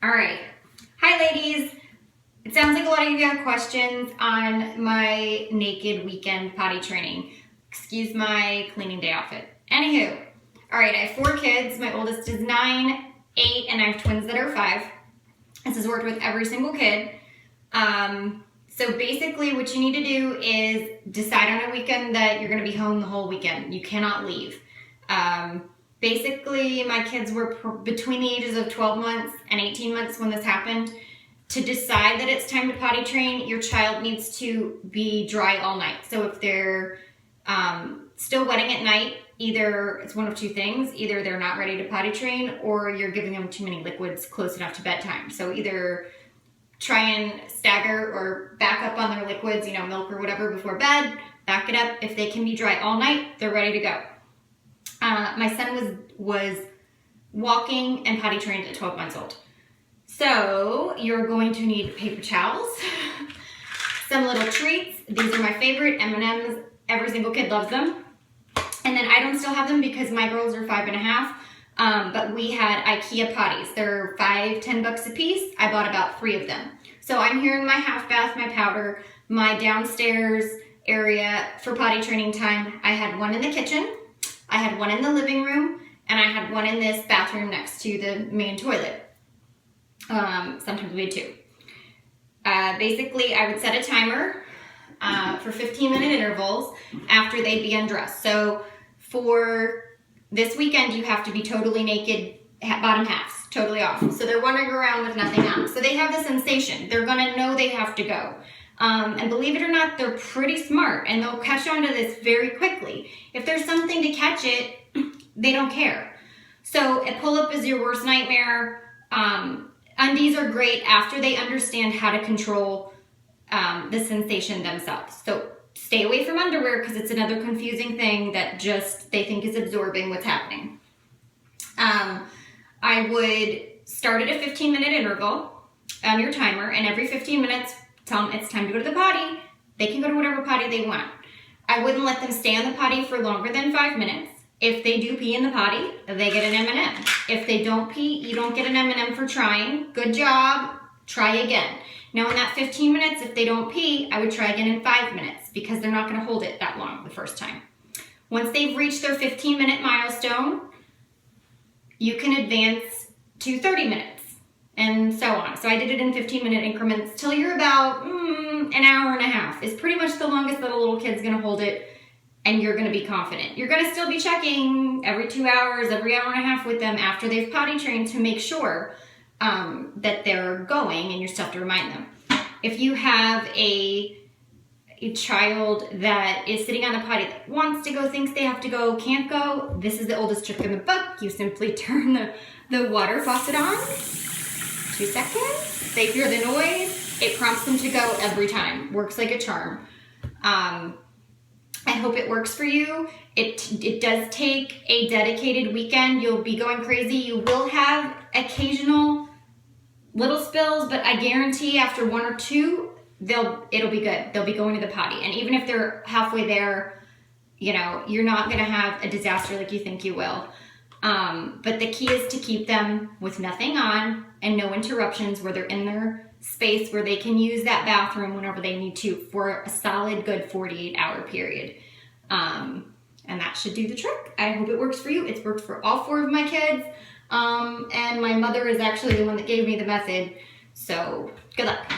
All right. Hi, ladies. It sounds like a lot of you have questions on my naked weekend potty training. Excuse my cleaning day outfit. Anywho, all right, I have 4 kids. My oldest is 9, 8, and I have twins that are 5. This has worked with every single kid. So basically what you need to do is decide on a weekend that you're going to be home the whole weekend. You cannot leave. Basically, my kids were between the ages of 12 months and 18 months when this happened. To decide that it's time to potty train, your child needs to be dry all night. So if they're still wetting at night, either it's one of 2 things. Either they're not ready to potty train or you're giving them too many liquids close enough to bedtime. So either try and stagger or back up on their liquids, milk or whatever before bed, back it up. If they can be dry all night, they're ready to go. My son was walking and potty trained at 12 months old. So you're going to need paper towels, some little treats. These are my favorite, M&Ms. Every single kid loves them. And then I don't still have them because my girls are 5.5. But we had IKEA potties. They're $5-10 a piece. I bought about 3 of them. So I'm here in my half bath, my powder, my downstairs area for potty training time. I had one in the kitchen. I had one in the living room, and I had one in this bathroom next to the main toilet. Sometimes we had 2. Basically, I would set a timer for 15-minute intervals after they'd be undressed. So for this weekend, you have to be totally naked, bottom halves, totally off. So they're wandering around with nothing on. So they have the sensation. They're going to know they have to go. And believe it or not, they're pretty smart, and they'll catch on to this very quickly. If there's something to catch it, they don't care. So a pull-up is your worst nightmare. Undies are great after they understand how to control the sensation themselves. So stay away from underwear because it's another confusing thing that just they think is absorbing what's happening. I would start at a 15-minute interval on your timer, and every 15 minutes, tell them it's time to go to the potty. They can go to whatever potty they want. I wouldn't let them stay on the potty for longer than 5 minutes. If they do pee in the potty, they get an M&M. If they don't pee, you don't get an M&M for trying. Good job. Try again. Now in that 15 minutes, if they don't pee, I would try again in 5 minutes because they're not going to hold it that long the first time. Once they've reached their 15-minute milestone, you can advance to 30 minutes and so on. So I did it in 15-minute increments till you're about an hour and a half is pretty much the longest that a little kid's going to hold it. And you're going to be confident. You're going to still be checking every 2 hours, every hour and a half with them after they've potty trained to make sure that they're going, and you still have to remind them. If you have a child that is sitting on the potty that wants to go, thinks they have to go, can't go, this is the oldest trick in the book. You simply turn the water faucet on. 2 seconds. They hear the noise. It prompts them to go every time. Works like a charm. I hope it works for you. It does take a dedicated weekend. You'll be going crazy. You will have occasional little spills, but I guarantee after 1 or 2, it'll be good. They'll be going to the potty. And even if they're halfway there, you're not going to have a disaster like you think you will. But the key is to keep them with nothing on and no interruptions where they're in their space where they can use that bathroom whenever they need to for a solid good 48-hour period. And that should do the trick. I hope it works for you. It's worked for all 4 of my kids. And my mother is actually the one that gave me the method. So good luck.